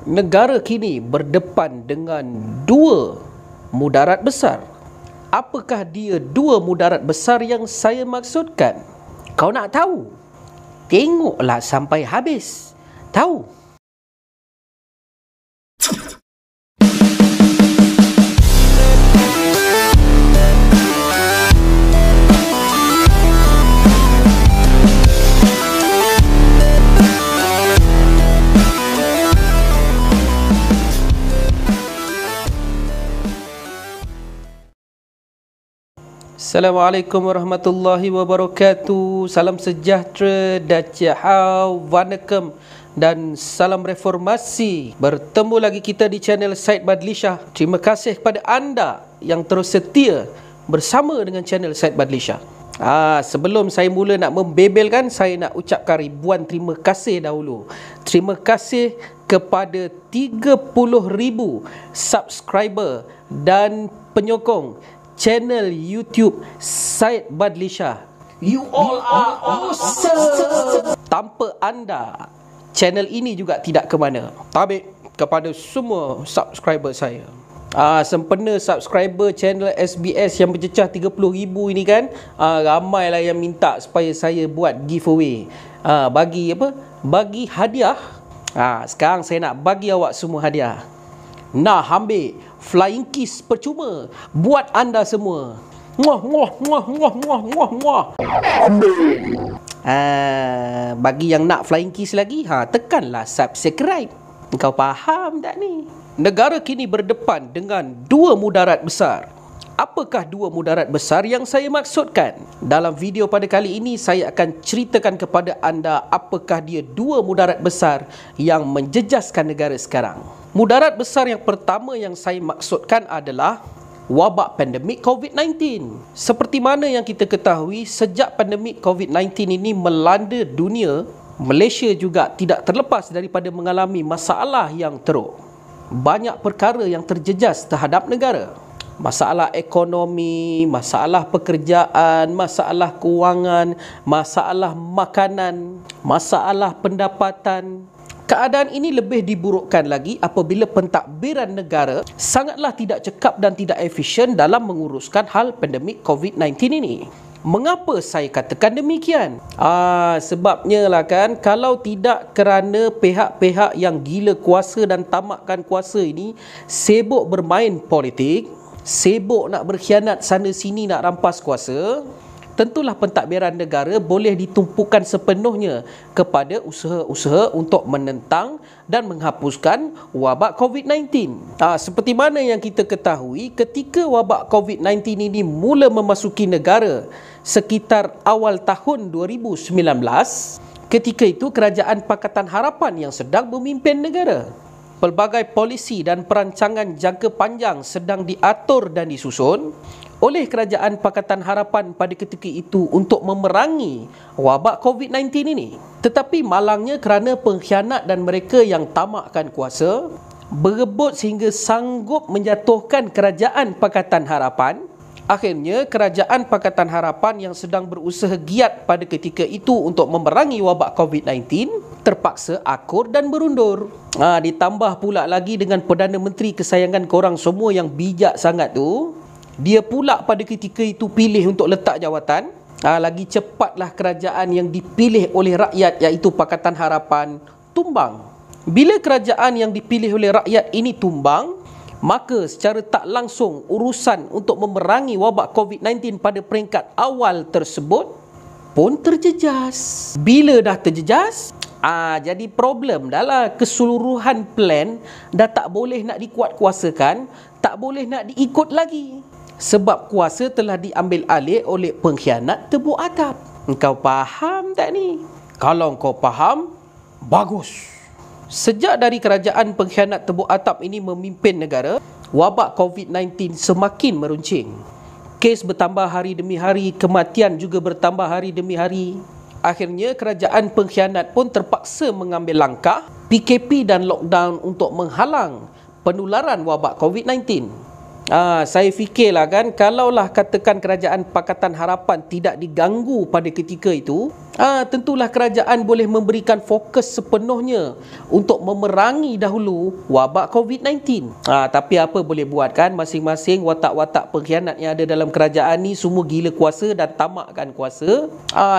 Negara kini berdepan dengan dua mudarat besar. Apakah dia dua mudarat besar yang saya maksudkan? Kau nak tahu? Tengoklah sampai habis. Tahu? Assalamualaikum warahmatullahi wabarakatuh. Salam sejahtera, dacihau, vanakkam dan salam reformasi. Bertemu lagi kita di channel Syed Badli Shah. Terima kasih kepada anda yang terus setia bersama dengan channel Syed Badli Shah. Sebelum saya mula nak membebelkan, saya nak ucapkan ribuan terima kasih dahulu. Terima kasih kepada 30,000 subscriber dan penyokong channel YouTube Syed Badli Shah. You all are awesome. Tanpa anda, channel ini juga tidak ke mana. Tabik kepada semua subscriber saya. Sempena subscriber channel SBS yang bercecah 30,000 ini kan, ramailah yang minta supaya saya buat giveaway. Bagi apa? Bagi hadiah. Sekarang saya nak bagi awak semua hadiah. Nah, ambil flying kiss percuma buat anda semua. Bagi yang nak flying kiss lagi, tekanlah subscribe. Kau faham tak ni? Negara kini berdepan dengan dua mudarat besar. Apakah dua mudarat besar yang saya maksudkan? Dalam video pada kali ini, saya akan ceritakan kepada anda apakah dia dua mudarat besar yang menjejaskan negara sekarang. Mudarat besar yang pertama yang saya maksudkan adalah wabak pandemik COVID-19. Seperti mana yang kita ketahui, sejak pandemik COVID-19 ini melanda dunia, Malaysia juga tidak terlepas daripada mengalami masalah yang teruk. Banyak perkara yang terjejas terhadap negara. Masalah ekonomi, masalah pekerjaan, masalah kewangan, masalah makanan, masalah pendapatan. Keadaan ini lebih diburukkan lagi apabila pentadbiran negara sangatlah tidak cekap dan tidak efisien dalam menguruskan hal pandemik COVID-19 ini. Mengapa saya katakan demikian? Sebabnya lah kan, kalau tidak kerana pihak-pihak yang gila kuasa dan tamakkan kuasa ini sibuk bermain politik, sibuk nak berkhianat sana sini nak rampas kuasa, tentulah pentadbiran negara boleh ditumpukan sepenuhnya kepada usaha-usaha untuk menentang dan menghapuskan wabak COVID-19. Seperti mana yang kita ketahui, ketika wabak COVID-19 ini mula memasuki negara sekitar awal tahun 2019, ketika itu Kerajaan Pakatan Harapan yang sedang memimpin negara. Pelbagai polisi dan perancangan jangka panjang sedang diatur dan disusun oleh Kerajaan Pakatan Harapan pada ketika itu untuk memerangi wabak COVID-19 ini. Tetapi malangnya kerana pengkhianat dan mereka yang tamakkan kuasa berebut sehingga sanggup menjatuhkan Kerajaan Pakatan Harapan, akhirnya Kerajaan Pakatan Harapan yang sedang berusaha giat pada ketika itu untuk memerangi wabak COVID-19 terpaksa akur dan berundur. Ditambah pula lagi dengan Perdana Menteri kesayangan korang semua yang bijak sangat tu, dia pula pada ketika itu pilih untuk letak jawatan. Lagi cepatlah kerajaan yang dipilih oleh rakyat, iaitu Pakatan Harapan, tumbang. Bila kerajaan yang dipilih oleh rakyat ini tumbang, maka secara tak langsung urusan untuk memerangi wabak COVID-19 pada peringkat awal tersebut pun terjejas. Bila dah terjejas, jadi problem dah lah. Keseluruhan plan dah tak boleh nak dikuatkuasakan, tak boleh nak diikut lagi. Sebab kuasa telah diambil alih oleh pengkhianat tebuk atap. Engkau faham tak ni? Kalau engkau faham, bagus. Sejak dari kerajaan pengkhianat tebuk atap ini memimpin negara, wabak COVID-19 semakin meruncing. Kes bertambah hari demi hari, kematian juga bertambah hari demi hari. Akhirnya kerajaan pengkhianat pun terpaksa mengambil langkah PKP dan lockdown untuk menghalang penularan wabak COVID-19. Saya fikirlah kan, kalaulah katakan Kerajaan Pakatan Harapan tidak diganggu pada ketika itu, Tentulah kerajaan boleh memberikan fokus sepenuhnya untuk memerangi dahulu wabak COVID-19. Tapi apa boleh buat kan, masing-masing watak-watak pengkhianat yang ada dalam kerajaan ni semua gila kuasa dan tamakkan kuasa.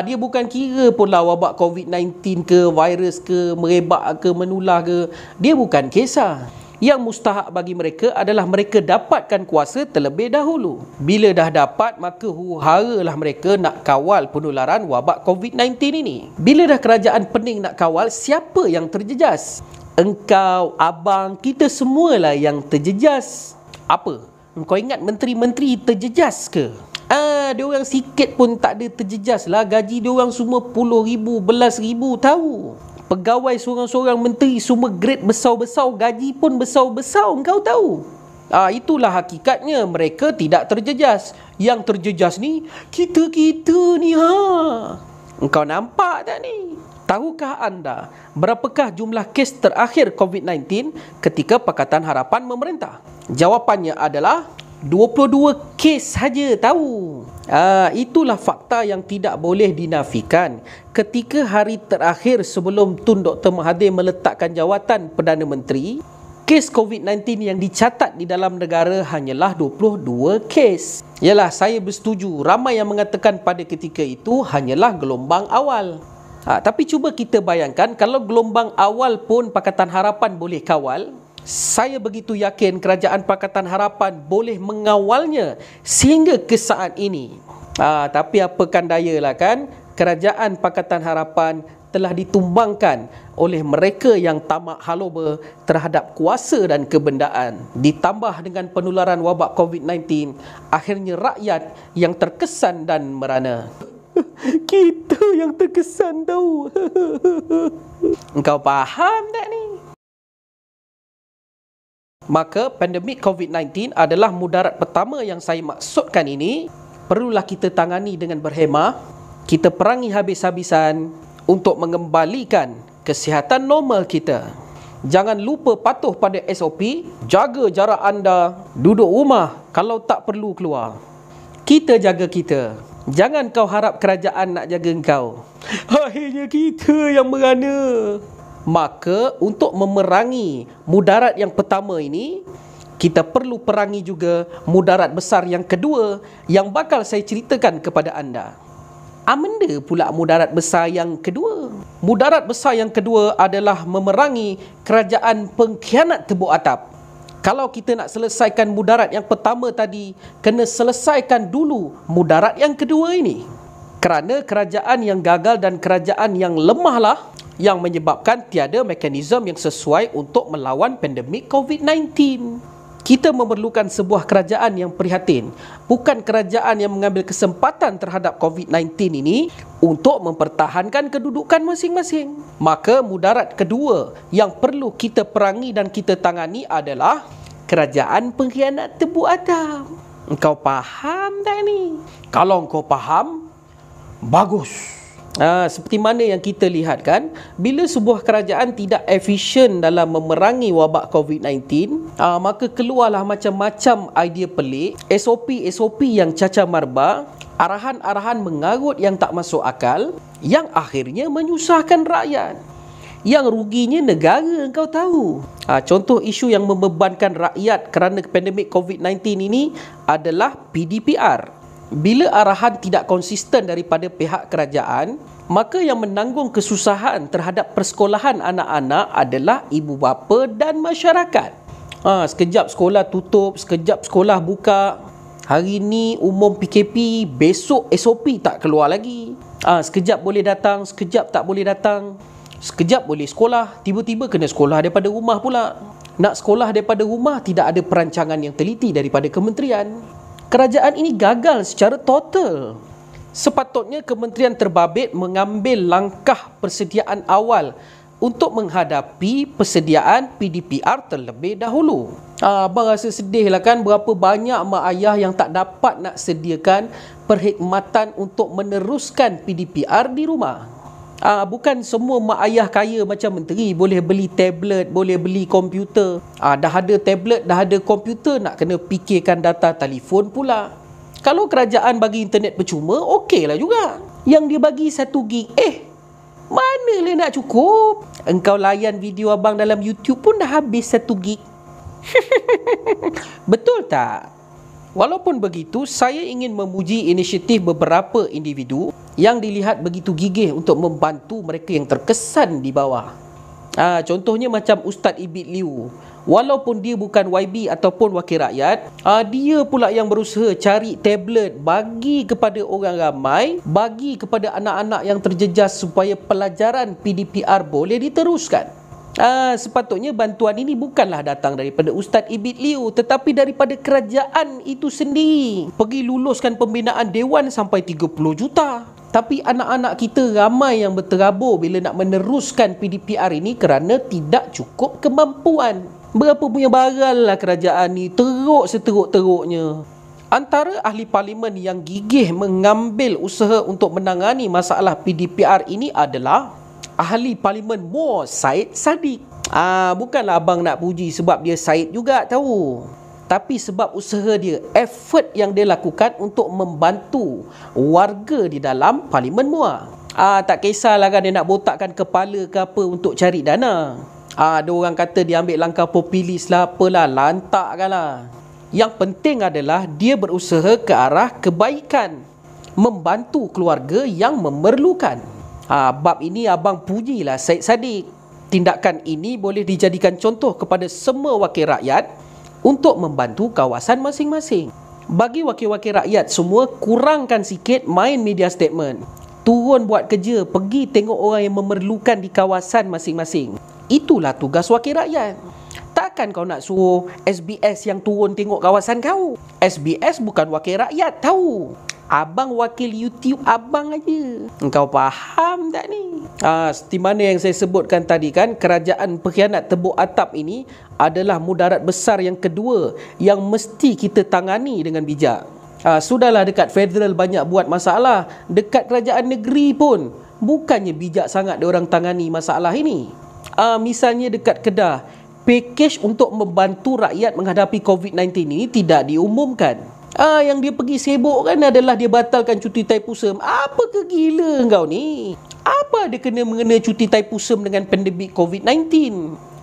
Dia bukan kira pun lah wabak COVID-19 ke, virus ke, merebak ke, menular ke. Dia bukan kisah. Yang mustahak bagi mereka adalah mereka dapatkan kuasa terlebih dahulu. Bila dah dapat, maka huru-haralah mereka nak kawal penularan wabak COVID-19 ini. Bila dah kerajaan pening nak kawal, siapa yang terjejas? Engkau, abang, kita semualah yang terjejas. Apa? Kau ingat menteri-menteri terjejas ke? Diorang sikit pun tak ada terjejas lah. Gaji diorang semua puluh ribu, belas ribu, tahu. Pegawai seorang-seorang menteri semua grade besar-besar, gaji pun besar-besar, engkau tahu. Itulah hakikatnya, mereka tidak terjejas. Yang terjejas ni, kita-kita ni Engkau nampak tak ni? Tahukah anda berapakah jumlah kes terakhir COVID-19 ketika Pakatan Harapan memerintah? Jawapannya adalah 22 kes saja, tahu. Itulah fakta yang tidak boleh dinafikan. Ketika hari terakhir sebelum Tun Dr. Mahathir meletakkan jawatan Perdana Menteri, kes COVID-19 yang dicatat di dalam negara hanyalah 22 kes. Yalah, saya bersetuju. Ramai yang mengatakan pada ketika itu hanyalah gelombang awal. Tapi cuba kita bayangkan, kalau gelombang awal pun Pakatan Harapan boleh kawal, saya begitu yakin kerajaan Pakatan Harapan boleh mengawalnya sehingga ke saat ini. Tapi apakan daya lah kan, kerajaan Pakatan Harapan telah ditumbangkan oleh mereka yang tamak haloba terhadap kuasa dan kebendaan. Ditambah dengan penularan wabak COVID-19, akhirnya rakyat yang terkesan dan merana. Kita yang terkesan tahu. Engkau faham tak ni? Maka pandemik COVID-19 adalah mudarat pertama yang saya maksudkan ini. Perlulah kita tangani dengan berhemah. Kita perangi habis-habisan untuk mengembalikan kesihatan normal kita. Jangan lupa patuh pada SOP. Jaga jarak anda. Duduk rumah kalau tak perlu keluar. Kita jaga kita. Jangan kau harap kerajaan nak jaga engkau. Akhirnya kita yang merana. Maka untuk memerangi mudarat yang pertama ini, kita perlu perangi juga mudarat besar yang kedua yang bakal saya ceritakan kepada anda. Amenda pula mudarat besar yang kedua. Mudarat besar yang kedua adalah memerangi kerajaan pengkhianat tebuk atap. Kalau kita nak selesaikan mudarat yang pertama tadi, kena selesaikan dulu mudarat yang kedua ini. Kerana kerajaan yang gagal dan kerajaan yang lemahlah yang menyebabkan tiada mekanisme yang sesuai untuk melawan pandemik COVID-19. Kita memerlukan sebuah kerajaan yang prihatin, bukan kerajaan yang mengambil kesempatan terhadap COVID-19 ini untuk mempertahankan kedudukan masing-masing. Maka mudarat kedua yang perlu kita perangi dan kita tangani adalah kerajaan pengkhianat tebuk atap. Engkau faham tak ni? Kalau engkau faham, bagus. Seperti mana yang kita lihat kan, bila sebuah kerajaan tidak efisien dalam memerangi wabak COVID-19, maka keluarlah macam-macam idea pelik, SOP yang cacar marbak, arahan-arahan mengarut yang tak masuk akal, yang akhirnya menyusahkan rakyat. Yang ruginya negara, engkau tahu. Contoh isu yang membebankan rakyat kerana pandemik COVID-19 ini adalah PDPR. Bila arahan tidak konsisten daripada pihak kerajaan, maka yang menanggung kesusahan terhadap persekolahan anak-anak adalah ibu bapa dan masyarakat. Sekejap sekolah tutup, sekejap sekolah buka. Hari ni umum PKP, besok SOP tak keluar lagi. Sekejap boleh datang, sekejap tak boleh datang. Sekejap boleh sekolah, tiba-tiba kena sekolah daripada rumah pula. Nak sekolah daripada rumah, tidak ada perancangan yang teliti daripada kementerian. Kerajaan ini gagal secara total. Sepatutnya kementerian terbabit mengambil langkah persediaan awal untuk menghadapi persediaan PDPR terlebih dahulu. Abang rasa sedih lah kan, berapa banyak mak ayah yang tak dapat nak sediakan perkhidmatan untuk meneruskan PDPR di rumah. Bukan semua mak ayah kaya macam menteri boleh beli tablet, boleh beli komputer. Dah ada tablet, dah ada komputer, nak kena fikirkan data telefon pula. Kalau kerajaan bagi internet percuma, okey lah juga. Yang dia bagi 1 gig. Mana boleh nak cukup? Engkau layan video abang dalam YouTube pun dah habis 1 gig. Betul tak? Walaupun begitu, saya ingin memuji inisiatif beberapa individu yang dilihat begitu gigih untuk membantu mereka yang terkesan di bawah. Contohnya macam Ustaz Ibit Liu. Walaupun dia bukan YB ataupun wakil rakyat, dia pula yang berusaha cari tablet bagi kepada orang ramai, bagi kepada anak-anak yang terjejas supaya pelajaran PDPR boleh diteruskan. Sepatutnya bantuan ini bukanlah datang daripada Ustaz Ibit Liu, tetapi daripada kerajaan itu sendiri. Pergi luluskan pembinaan dewan sampai 30 juta. Tapi anak-anak kita ramai yang berterabur bila nak meneruskan PDPR ini kerana tidak cukup kemampuan. Berapa punya baral lah kerajaan ni, teruk seteruk-teruknya. Antara ahli parlimen yang gigih mengambil usaha untuk menangani masalah PDPR ini adalah ahli parlimen Muar Syed Saddiq. Bukanlah abang nak puji sebab dia Syed juga tahu, tapi sebab usaha dia, effort yang dia lakukan untuk membantu warga di dalam parlimen Muar. Tak kisahlah kan dia nak botakkan kepala ke apa untuk cari dana. Ada orang kata dia ambil langkah populis lah, apalah, lantakkan lah. Yang penting adalah dia berusaha ke arah kebaikan, membantu keluarga yang memerlukan. Bab ini abang pujilah Syed Saddiq. Tindakan ini boleh dijadikan contoh kepada semua wakil rakyat untuk membantu kawasan masing-masing. Bagi wakil-wakil rakyat semua, kurangkan sikit main media statement. Turun buat kerja, pergi tengok orang yang memerlukan di kawasan masing-masing. Itulah tugas wakil rakyat. Takkan kau nak suruh SBS yang turun tengok kawasan kau? SBS bukan wakil rakyat tahu. Abang wakil YouTube abang aja. Engkau faham tak ni? Seperti mana yang saya sebutkan tadi kan, kerajaan pengkhianat tebuk atap ini adalah mudarat besar yang kedua yang mesti kita tangani dengan bijak. Sudahlah dekat federal banyak buat masalah, dekat kerajaan negeri pun bukannya bijak sangat diorang tangani masalah ini. Misalnya dekat Kedah, pakej untuk membantu rakyat menghadapi COVID-19 ini tidak diumumkan. Yang dia pergi sibuk kan adalah dia batalkan cuti Thaipusam. Apa ke gila kau ni? Apa ada kena mengena cuti Thaipusam dengan pandemik COVID-19?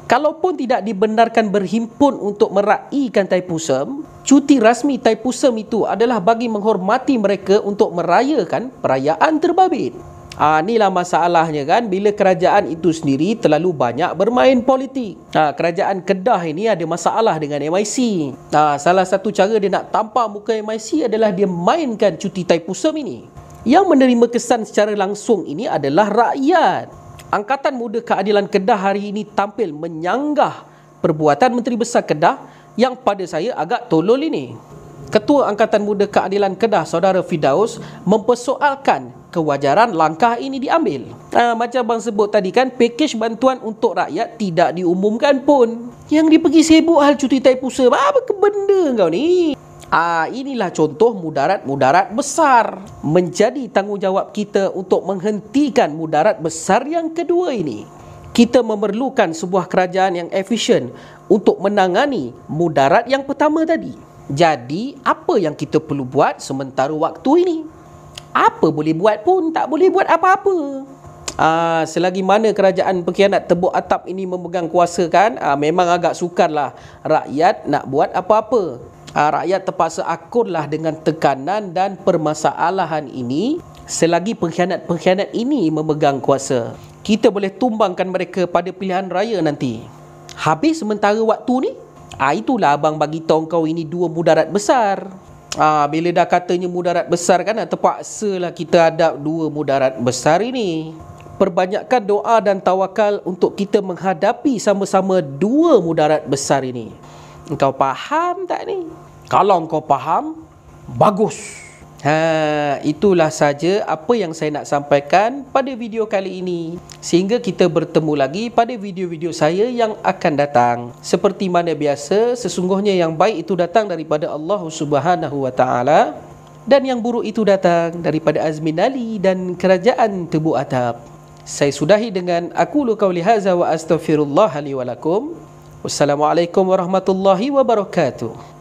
Kalaupun tidak dibenarkan berhimpun untuk meraihkan Thaipusam, cuti rasmi Thaipusam itu adalah bagi menghormati mereka untuk merayakan perayaan terbabit. Inilah masalahnya kan, bila kerajaan itu sendiri terlalu banyak bermain politik. Kerajaan Kedah ini ada masalah dengan MIC. Salah satu cara dia nak tampar muka MIC adalah dia mainkan cuti Thaipusam ini. Yang menerima kesan secara langsung ini adalah rakyat. Angkatan Muda Keadilan Kedah hari ini tampil menyanggah perbuatan Menteri Besar Kedah yang pada saya agak tolol ini. Ketua Angkatan Muda Keadilan Kedah, Saudara Firdaus, mempersoalkan kewajaran langkah ini diambil. Macam bang sebut tadi kan, pakej bantuan untuk rakyat tidak diumumkan pun. Yang dia pergi sibuk hal cuti Thaipusam. Apa ke benda kau ni? Inilah contoh mudarat-mudarat besar. Menjadi tanggungjawab kita untuk menghentikan mudarat besar yang kedua ini. Kita memerlukan sebuah kerajaan yang efisien untuk menangani mudarat yang pertama tadi. Jadi, apa yang kita perlu buat sementara waktu ini? Apa boleh buat pun, tak boleh buat apa-apa. Selagi mana kerajaan pengkhianat tebuk atap ini memegang kuasa kan, memang agak sukarlah rakyat nak buat apa-apa. Rakyat terpaksa akurlah dengan tekanan dan permasalahan ini selagi pengkhianat-pengkhianat ini memegang kuasa. Kita boleh tumbangkan mereka pada pilihan raya nanti. Habis sementara waktu ni, itulah abang bagi tahu kau ini dua mudarat besar. Bila dah katanya mudarat besar kan, terpaksalah kita hadap dua mudarat besar ini. Perbanyakkan doa dan tawakal untuk kita menghadapi sama-sama dua mudarat besar ini. Engkau faham tak ni? Kalau engkau faham, bagus. Itulah saja apa yang saya nak sampaikan pada video kali ini. Sehingga kita bertemu lagi pada video-video saya yang akan datang. Seperti mana biasa, sesungguhnya yang baik itu datang daripada Allah Subhanahu Wa Taala dan yang buruk itu datang daripada Azmin Ali dan kerajaan tebuk atap. Saya sudahi dengan aqulu qauli hadza wa astaghfirullah li wa lakum. Wassalamualaikum warahmatullahi wabarakatuh.